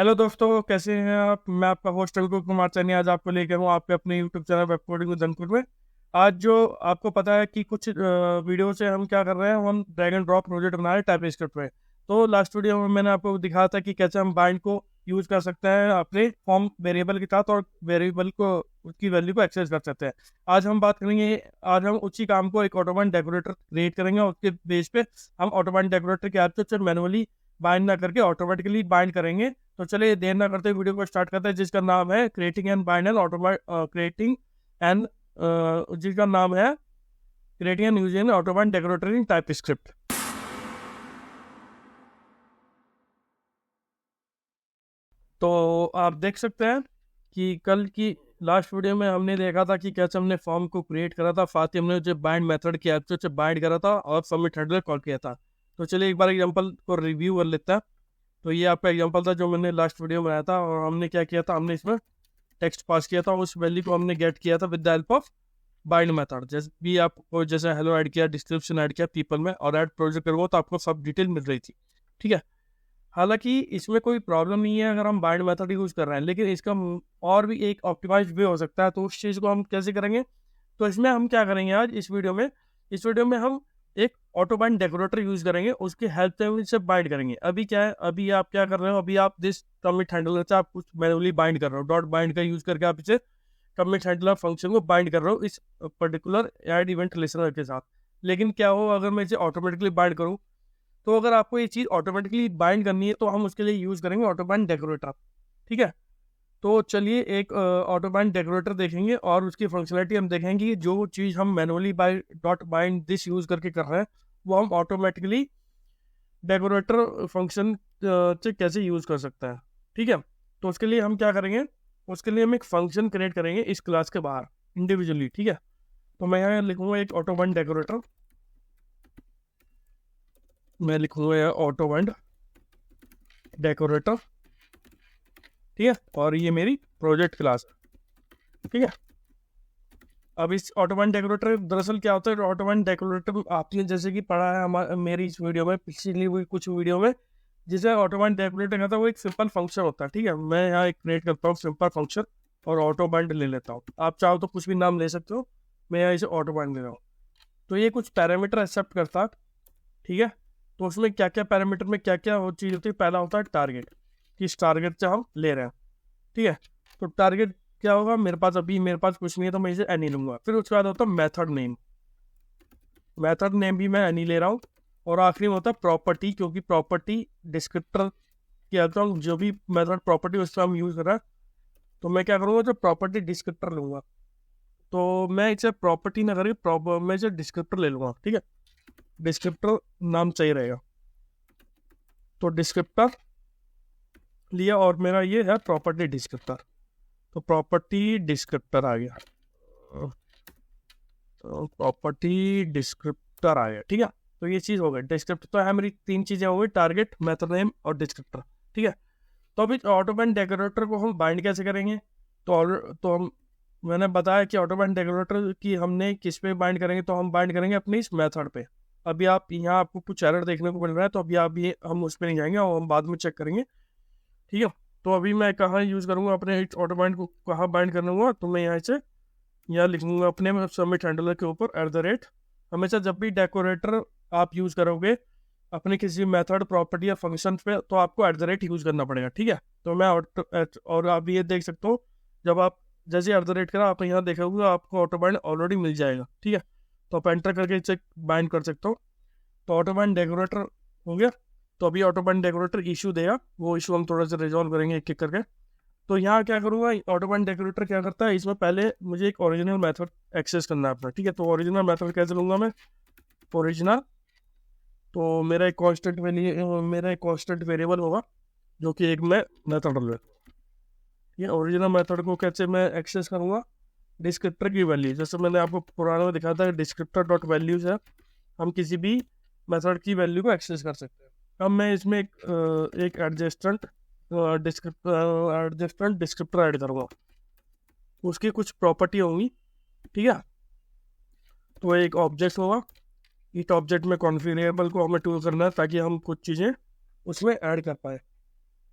Hello दोस्तों, कैसे हैं आप। मैं आपका होस्ट अंकुर कुमार चैनी आज आपको लेकर हूँ आपके अपने YouTube channel web coding with Ankur में। आज जो आपको पता है कि कुछ वीडियो से हम क्या कर रहे हैं, हम ड्रैग एंड ड्रॉप प्रोजेक्ट बना रहे हैं टाइपस्क्रिप्ट में। तो लास्ट वीडियो में मैंने आपको दिखाया था कि कैसे हम बाइंड को यूज कर सकते हैं अपने फॉर्म वेरिएबल के साथ और वेरिएबल को उसकी वैल्यू को एक्सेस कर सकते हैं। आज हम बात करेंगे, आज हम उसी काम को एक ऑटोमैटिक डेकोरेटर क्रिएट करेंगे और उसके बेस पे हम ऑटोमैटिक डेकोरेटर के हेल्प से मैनुअली बाइंड ना करके ऑटोमेटिकली बाइंड करेंगे। तो चलिए देर ना करते वीडियो को स्टार्ट करते हैं, जिसका नाम है creating and bind and creating and जिसका नाम है creating and using automatic decorator in TypeScript. तो आप देख सकते हैं कि कल की लास्ट वीडियो में हमने देखा था कि कैसे हमने फॉर्म को क्रिएट करा था, साथ ही हमने जो बाइंड मेथड की हेल्प से बाइंड करा था और सबमिट हेडर कॉल किया था। तो चलिए एक बार एग्जांपल को रिव्यू कर लेते हैं। तो ये आपका एग्जांपल था जो मैंने लास्ट वीडियो में बनाया था, और हमने क्या किया था, हमने इसमें टेक्स्ट पास किया था, उस वैल्यू को हमने गेट किया था with the help of bind method. जैसे भी आपको जैसे हेलो ऐड किया, डिस्क्रिप्शन ऐड किया पीपल में और ऐड प्रोजेक्ट करोगे तो आपको सब डिटेल मिल रही थी। ठीक है, हालांकि इसमें कोई प्रॉब्लम नहीं है अगर हम बाइंड मेथड यूज कर रहे हैं, लेकिन इसका और भी एक ऑप्टिमाइज वे हो सकता है। तो उस चीज़ को हम कैसे करेंगे, तो इसमें हम क्या करेंगे आज इस वीडियो में हम एक ऑटो बाइंड डेकोरेटर यूज करेंगे, उसकी हेल्प से हम इसे बाइंड करेंगे। अभी क्या है, अभी आप क्या कर रहे हो, अभी आप दिस कमिट हैंडलर से आप कुछ मैनुअली बाइंड कर रहे हो, डॉट बाइंड का यूज करके आप इसे कमिट हैंडलर फंक्शन को बाइंड कर रहे हो इस पर्टिकुलर ऐड इवेंट लिसनर के साथ। लेकिन क्या हो अगर मैं इसे ऑटोमेटिकली बाइंड करूँ, तो अगर आपको ये चीज़ ऑटोमेटिकली बाइंड करनी है तो हम उसके लिए यूज करेंगे ऑटो बाइंड डेकोरेटर। ठीक है, तो चलिए एक ऑटो बाइंड डेकोरेटर देखेंगे और उसकी फंक्शनलिटी हम देखेंगे कि जो चीज़ हम manually by dot bind this use करके कर रहे हैं वो हम ऑटोमेटिकली डेकोरेटर फंक्शन से कैसे यूज कर सकते हैं। ठीक है, तो उसके लिए हम क्या करेंगे, उसके लिए हम एक फंक्शन क्रिएट करेंगे इस क्लास के बाहर इंडिविजुअली। ठीक है, तो मैं यहाँ लिखूंगा एक ऑटो बाइंड डेकोरेटर, मैं लिखूंगा यहाँ ऑटो बाइंड डेकोरेटर। ठीक है, और ये मेरी प्रोजेक्ट क्लास है। ठीक है, अब इस ऑटोमैन डेकोरेटर दरअसल क्या होता है, ऑटोमैन डेकोरेटर आपने जैसे कि पढ़ा है हमारे मेरी इस वीडियो में, पिछली हुई कुछ वीडियो में, जिसे ऑटोमैन डेकोरेटर कहता है वो एक सिंपल फंक्शन होता है। ठीक है, मैं यहाँ एक क्रिएट करता हूँ सिंपल फंक्शन और ऑटो बाइंड ले लेता हूँ। आप चाहो तो कुछ भी नाम ले सकते हो, मैं यहाँ इसे ऑटो बाइंड ले रहा हूँ। तो ये कुछ पैरामीटर एक्सेप्ट करता है। ठीक है, तो उसमें क्या क्या पैरामीटर में क्या क्या चीज़ होती है, पहला होता है टारगेट, किस टारगेट से हम ले रहे हैं। ठीक है, तो टारगेट क्या होगा, मेरे पास कुछ नहीं है तो मैं इसे एनी लूंगा। फिर उसके बाद होता है मेथड नेम, मेथड नेम भी मैं एनी ले रहा हूँ। और आखिरी में होता है प्रॉपर्टी, क्योंकि प्रॉपर्टी डिस्क्रिप्टर की आता हूँ, जो भी मेथड प्रॉपर्टी उसका हम यूज़ कर रहे हैं, तो मैं क्या करूँगा, जो प्रॉपर्टी डिस्क्रिप्टर लूँगा। तो मैं इसे प्रॉपर्टी ना करके मैं इसे डिस्क्रिप्टर ले लूँगा। ठीक है, डिस्क्रिप्टर नाम चाहिए रहेगा, तो डिस्क्रिप्टर लिया और मेरा ये है प्रॉपर्टी डिस्क्रिप्टर। तो प्रॉपर्टी डिस्क्रिप्टर आ गया, तो प्रॉपर्टी डिस्क्रिप्टर आ गया। ठीक है, तो ये चीज़ हो गई डिस्क्रिप्टर। तो है मेरी तीन चीज़ें हो गई, टारगेट, मेथड नेम और डिस्क्रिप्टर। ठीक है, तो अभी ऑटोमैन डेकोरेटर को हम बाइंड कैसे करेंगे, तो हम मैंने बताया कि ऑटोमैन डेकोरेटर की हमने किस पे बाइंड करेंगे, तो हम बाइंड करेंगे अपनी इस मेथड पे। अभी आप यहाँ आपको कुछ एरर देखने को मिल रहा है, तो अभी आप ये हम उस पर नहीं जाएंगे और हम बाद में चेक करेंगे। ठीक है, तो अभी मैं कहाँ यूज़ करूँगा अपने ऑटोमैन को, कहाँ बाइंड करूँगा, तो मैं यहाँ से यहाँ लिखूंगा अपने सबमिट हैंडलर के ऊपर @ हमेशा जब भी डेकोरेटर आप यूज़ करोगे अपने किसी मेथड, प्रॉपर्टी या फंक्शन पे, तो आपको @ यूज़ करना पड़ेगा। ठीक है, तो मैं और आप ये देख सकते हो, जब आप जैसे @ करा आप यहाँ देखोगे आपको ऑटो बाइंड ऑलरेडी मिल जाएगा। ठीक है, तो आप एंटर करके इसे बाइंड कर सकते हो। तो ऑटो बाइंड डेकोरेटर हो गया। तो अभी ऑटो बाइंड डेकोरेटर इशू देगा, वो इशू हम थोड़ा सा रिजॉल्व करेंगे एक एक करके। तो यहाँ क्या करूँगा, ऑटो बाइंड डेकोरेटर क्या करता है, इसमें पहले मुझे एक ओरिजिनल मेथड एक्सेस करना है अपना। ठीक है, तो ओरिजिनल मेथड कैसे लूँगा मैं, ओरिजिनल, तो मेरा एक कांस्टेंट वेरिएबल होगा जो कि एक मैं मेथड ले। ये ओरिजिनल मेथड को कैसे मैं एक्सेस करूँगा, डिस्क्रिप्टर की वैल्यू, जैसे मैंने आपको पुराने में दिखाया था डिस्क्रिप्टर डॉट वैल्यूज है, हम किसी भी मेथड की वैल्यू को एक्सेस कर सकते हैं। अब मैं इसमें एक एडजस्टेंट डिस्क्रिप्टर ऐड करूँगा, उसकी कुछ प्रॉपर्टी होंगी। ठीक है, तो एक ऑब्जेक्ट होगा, इस ऑब्जेक्ट में कॉन्फ़िगरेबल को हमें टूल करना है ताकि हम कुछ चीज़ें उसमें ऐड कर पाए।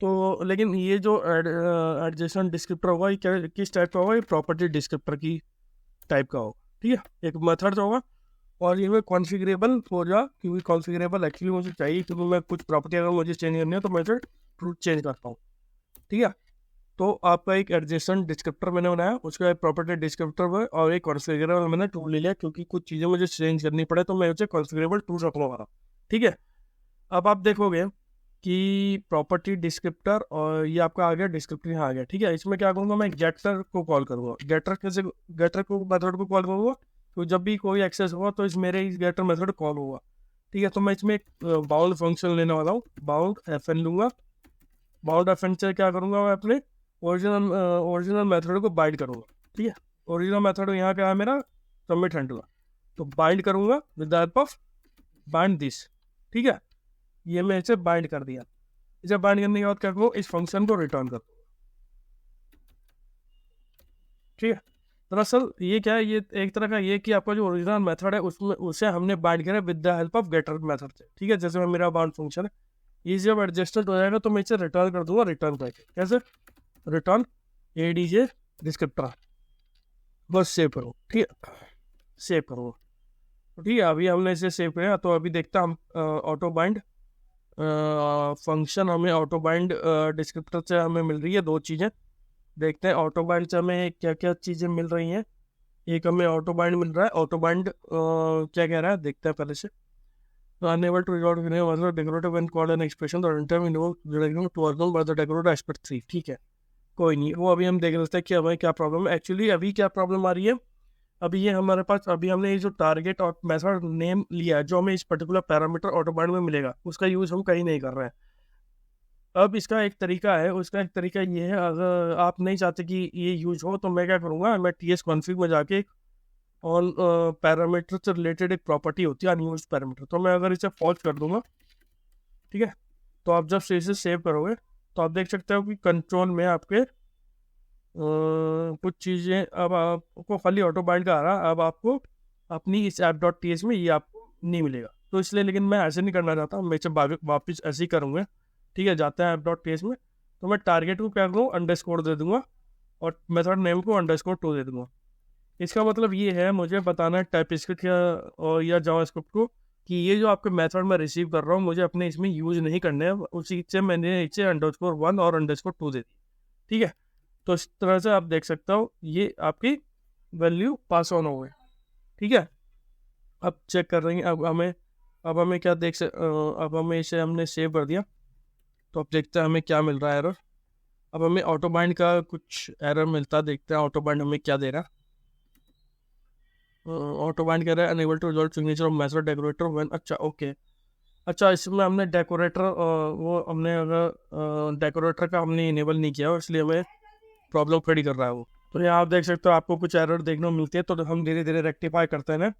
तो लेकिन ये जो एडजेसेंट डिस्क्रिप्टर होगा ये किस टाइप का होगा, ये प्रॉपर्टी डिस्क्रिप्टर की टाइप का होगा। ठीक है, एक मेथड होगा और ये कॉन्फ़िगरेबल होगा, क्योंकि कॉन्फ़िगरेबल एक्चुअली मुझे चाहिए क्योंकि मैं कुछ प्रॉपर्टी अगर मुझे चेंज करनी है तो मैं चेंज करता हूँ। ठीक है, तो आपका एक एडजेसेंट डिस्क्रिप्टर मैंने बनाया, उसका एक प्रॉपर्टी डिस्क्रिप्टर और एक कॉन्फ़िगरेबल मैंने टूल ले लिया, क्योंकि कुछ चीज़ें मुझे चेंज करनी पड़े तो मैं उसे कॉन्फ़िगरेबल टूल रखूँगा। ठीक है, अब आप देखोगे कि प्रॉपर्टी डिस्क्रिप्टर और ये आपका आ गया, डिस्क्रिप्टर यहाँ आ गया। ठीक है, इसमें क्या करूँगा, मैं गेटर को कॉल करूँगा। गेटर को मेथड को कॉल करूँगा, तो जब भी कोई एक्सेस होगा तो इस मेरे इस गेटर मेथड कॉल होगा। ठीक है, तो मैं इसमें एक बाउंड फंक्शन लेने वाला हूँ, बाउंड एफ एन लूँगा। बाउंड एफ एन से क्या करूँगा, मैं अपने ओरिजिनल मेथड को बाइंड करूँगा। ठीक है, ओरिजिनल मेथड यहाँ क्या है मेरा, सबमिट हैंडल, तो बाइंड करूँगा with the help of bind this. ठीक है, ये मैं इसे बाइंड कर दिया। इसे बाइंड करने के बाद क्या करूँ, इस फंक्शन को रिटर्न कर दूँ। ठीक है, दरअसल ये क्या है, ये एक तरह का ये कि आपका जो ओरिजिनल मेथड है उसमें उसे हमने बाइंड किया with the help of getter method से। ठीक है, जैसे मेरा बाउंड फंक्शन है, ये जब एडजस्टेड हो जाएगा तो मैं इसे रिटर्न कर दूंगा, रिटर्न करके कैसे, रिटर्न एडीजे डिस्क्रिप्टर, बस सेव करो। ठीक है, सेव करो। ठीक है, अभी हमने इसे सेव किया, तो अभी देखता हम ऑटो बाइंड फंक्शन हमें ऑटो बाइंड डिस्क्रिप्टर से हमें मिल रही है दो चीज़ें। देखते हैं ऑटो बाइंड से हमें क्या क्या चीज़ें मिल रही हैं। एक हमें ऑटो बाइंड मिल रहा है, ऑटो बाइंड क्या कह रहा है देखते हैं पहले से। अनएबल टू रिजॉल्व मतलब decorative when called an expression the runtime invoked to work by the decorative aspect 3। ठीक है, कोई नहीं, वो अभी हम देख लेते हैं कि हमें क्या प्रॉब्लम है। एक्चुअली अभी क्या प्रॉब्लम आ रही है, अभी ये हमारे पास अभी हमने ये जो टारगेट और मेथड नेम लिया है जो हमें इस पर्टिकुलर पैरामीटर ऑटो बाइंड में मिलेगा, उसका यूज़ हम कहीं नहीं कर रहे हैं। अब इसका एक तरीका है, उसका एक तरीका ये है, अगर आप नहीं चाहते कि ये यूज हो तो मैं क्या करूँगा, मैं टीएस कॉन्फ़िग में जाके ऑन पैरामीटर से रिलेटेड एक प्रॉपर्टी होती है अनयूज्ड पैरामीटर, तो मैं अगर इसे फॉल्स कर दूंगा, ठीक है, तो आप जब इसे सेव करोगे तो आप देख सकते हो कि कंट्रोल में आपके कुछ चीज़ें अब आपको खाली ऑटो बाइंड का आ रहा, अब आपको अपनी इस ऐप डॉट टी एच में ये आपको नहीं मिलेगा। तो इसलिए लेकिन मैं ऐसे नहीं करना चाहता, मैं इसे वापस ऐसे ही करूँगा। ठीक है, जाते हैं ऐप डॉट टी एच में, तो मैं टारगेट को क्या करूँ, अंडरस्कोर दे दूंगा और मेथड नेम को अंडरस्कोर 2 दे दूंगा। इसका मतलब ये है, मुझे बताना है टाइपस्क्रिप्ट या जावास्क्रिप्ट को कि ये जो आपके मेथड में रिसीव कर रहा हूँ मुझे अपने इसमें यूज नहीं करने हैं, उसी से मैंने इसे अंडरस्कोर 1 और अंडरस्कोर 2 दे दी। ठीक है, तो इस तरह से आप देख सकते हो ये आपकी वैल्यू पास ऑन हो गई। ठीक है, अब चेक कर रहे हैं, अब हमें क्या अब हमें इसे हमने सेव कर दिया, तो अब देखते हैं हमें क्या मिल रहा है एरर। अब हमें ऑटो बाइंड का कुछ एरर मिलता, देखते हैं ऑटो बाइंड हमें क्या दे रहा है। ऑटो बाइंड कह रहा है unable to resolve signature of method decorator when. अच्छा ओके, अच्छा इसमें हमने डेकोरेटर वो हमने अगर डेकोरेटर का हमने इनेबल नहीं किया और इसलिए हमें प्रॉब्लम खड़ी कर रहा है वो। तो यहाँ आप देख सकते हो आपको कुछ एरर देखने को मिलती है, तो हम धीरे धीरे रेक्टिफाई करते हैं ना।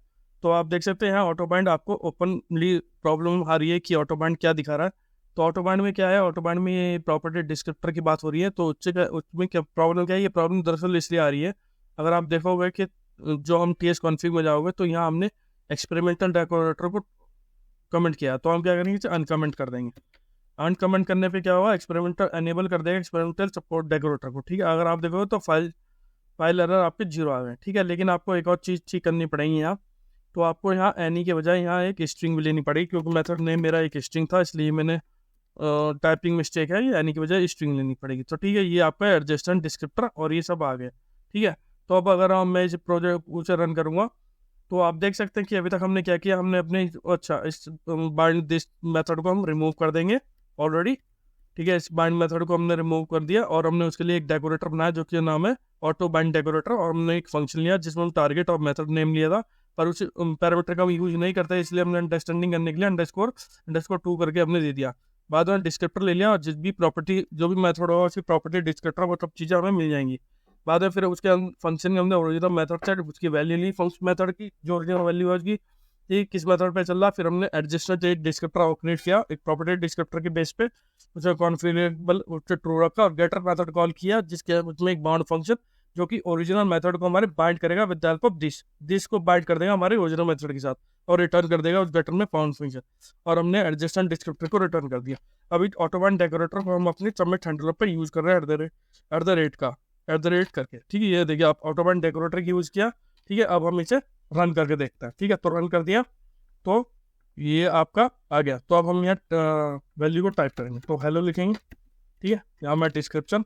तो आप देख सकते हैं यहाँ ऑटो बाइंड आपको ओपनली प्रॉब्लम आ रही है कि ऑटो बाइंड क्या दिखा रहा है। तो ऑटो बाइंड में क्या है, ऑटो बाइंड में ये प्रॉपर्टी डिस्क्रिप्टर की बात हो रही है, तो उसमें क्या प्रॉब्लम क्या है, ये प्रॉब्लम दरअसल इसलिए आ रही है, अगर आप देखोगे कि जो हम टी एस कॉन्फ़िग में जाओगे तो यहाँ हमने एक्सपेरिमेंटल डेकोरेटर को कमेंट किया, तो हम क्या करेंगे, अनकमेंट कर देंगे। अनकमेंट करने पे क्या होगा, एक्सपेरिमेंटल एनेबल कर देगा एक्सपेरिमेंटल सपोर्ट डेकोरेटर को। ठीक है, अगर आप देखोगे तो फाइल एरर आपके 0 आ गए। ठीक है, लेकिन आपको एक और चीज़ ठीक करनी पड़ेगी यहाँ, तो आपको यहाँ एनी के बजाय यहाँ एक स्ट्रिंग भी लेनी पड़ेगी, क्योंकि मेथड नेम मेरा एक स्ट्रिंग था, इसलिए मैंने टाइपिंग मिस्टेक है, ये एनी के बजाय स्ट्रिंग लेनी पड़ेगी। तो ठीक है, ये आपका एडजस्टेंट डिस्क्रिप्टर और ये सब आ गया। ठीक है, तो अब अगर मैं इस प्रोजेक्ट उसे रन करूँगा तो आप देख सकते हैं कि अभी तक हमने क्या किया, हमने अपने अच्छा इस बाइंड दिस मेथड को हम रिमूव कर देंगे ऑलरेडी। ठीक है, इस बाइंड मेथड को हमने रिमूव कर दिया और हमने उसके लिए एक डेकोरेटर बनाया जो कि नाम है ऑटो बाइंड डेकोरेटर, और हमने एक फंक्शन लिया जिसमें हम टारगेट और मेथड नेम लिया था, पर उस पैरामीटर का हम यूज नहीं करते, इसलिए हमने अंडरस्टैंडिंग करने के लिए अंडरस्कोर 2 करके हमने दे दिया। बाद में डिस्क्रिप्टर ले लिया और जिस भी प्रॉपर्टी जो भी मेथड होगा उसकी प्रॉपर्टी डिस्क्रिप्टर वो सब चीज़ें हमें मिल जाएंगी। बाद में फिर उसके फंक्शन में हमने ओरिजिनल मेथड से उसकी वैल्यू ली, फंक्शन मेथड की जो ओरिजिनल वैल्यू है उसकी, ठीक किस मेथड पे चल रहा, फिर हमने एडजस्टेड डिस्क्रिप्टर क्रिएट किया एक प्रॉपर्टी डिस्क्रिप्टर के बेस पे, उसे कॉन्फिगरेबल उससे ट्रू रखा और गेटर मेथड कॉल किया जिसके उसमें एक बाउंड फंक्शन जो कि ओरिजिनल मेथड को हमारे बाइंड करेगा with the help of this को बाइंड कर देगा हमारे ओरिजिनल मेथड के साथ और रिटर्न कर देगा उस गेटर में फाउंड फंक्शन। और हमने एडजस्टेंट डिस्क्रिप्टर को रिटर्न कर दिया। अभी ऑटो बाइंड डेकोरेटर को हम अपनी सबमिट हैंडलर पर यूज कर रहे हैं एट द रेट करके। ठीक है, ये देखिए आप ऑटो बाइंड डेकोरेटर की यूज किया। ठीक है, अब हम इसे रन करके देखते हैं। ठीक है, तो रन कर दिया तो ये आपका आ गया। तो अब हम यहाँ वैल्यू को टाइप करेंगे, तो हेलो लिखेंगे। ठीक है, यहाँ मैं डिस्क्रिप्शन,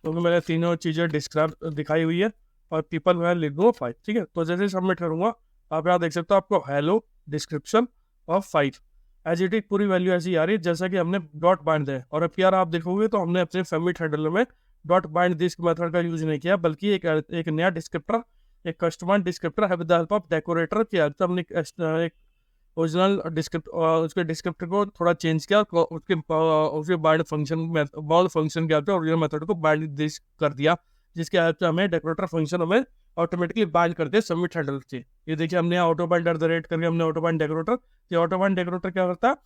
क्योंकि मैंने तीनों चीज़ें डिस्क्राइब दिखाई हुई है, और पीपल मैं लिख दूँ 5। ठीक है, तो जैसे सबमिट करूँगा आप यहाँ देख सकते हो आपको hello description of 5 as it is पूरी वैल्यू ऐसी आ रही है जैसा कि हमने डॉट बाइंड दिया। और अब यार आप देखोगे तो हमने अपने सबमिट हैंडलर में डॉट बाइंड दिस मेथड का यूज नहीं किया, बल्कि एक नया डिस्क्रिप्टर, एक कस्टमाइज्ड डिस्क्रिप्टर है with the help of decorator किया। तो हमने एक ओरिजिनल उसके डिस्क्रिप्टर को थोड़ा चेंज किया, उसके बाइंड फंक्शन क्या होता है ओरिजिनल मेथड को बाइंड दिस कर दिया, जिसके हेल्प से हमें डेकोरेटर फंक्शन हमें ऑटोमेटिकली बाइंड करते हैं सबमिट हैंडलर से। ये देखिए हमने ऑटो बाइंड @ करके हमने ऑटो बाइंड डेकोरेटर, ये ऑटो बाइंड डेकोरेटर क्या करता है,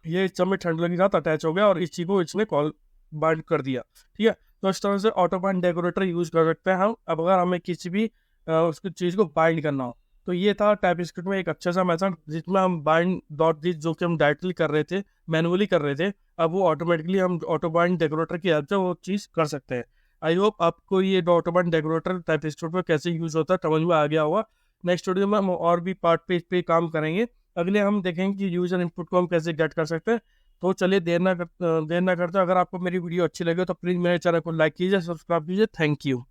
ये सबमिट हैंडलर के साथ अटैच हो गया और इस चीज को इसने कॉल बाइंड कर दिया। ठीक है, तो इस तरह से ऑटो बाइंड डेकोरेटर यूज कर सकते हैं हम। अब अगर हमें किसी भी उसकी चीज को बाइंड करना हो, तो ये था टाइपस्क्रिप्ट में एक अच्छा सा मेथड जिसमें हम बाइंड डॉट दिस जो कि हम डायरेक्टली कर रहे थे, मैनुअली कर रहे थे, अब वो ऑटोमेटिकली हम ऑटो बाइंड डेकोरेटर की हेल्प से वो चीज़ कर सकते हैं। आई होप आपको ये ऑटो बाइंड डेकोरेटर टाइपस्क्रिप्ट में कैसे यूज होता है समझ में आ गया होगा। नेक्स्ट वीडियो में हम और भी पार्ट पे इस पे काम करेंगे। अगले हम देखेंगे कि यूजर इनपुट को हम कैसे गेट कर सकते हैं। तो चलिए देर ना करते, अगर आपको मेरी वीडियो अच्छी लगे तो प्लीज़ मेरे चैनल को लाइक कीजिए, सब्सक्राइब कीजिए। Thank you.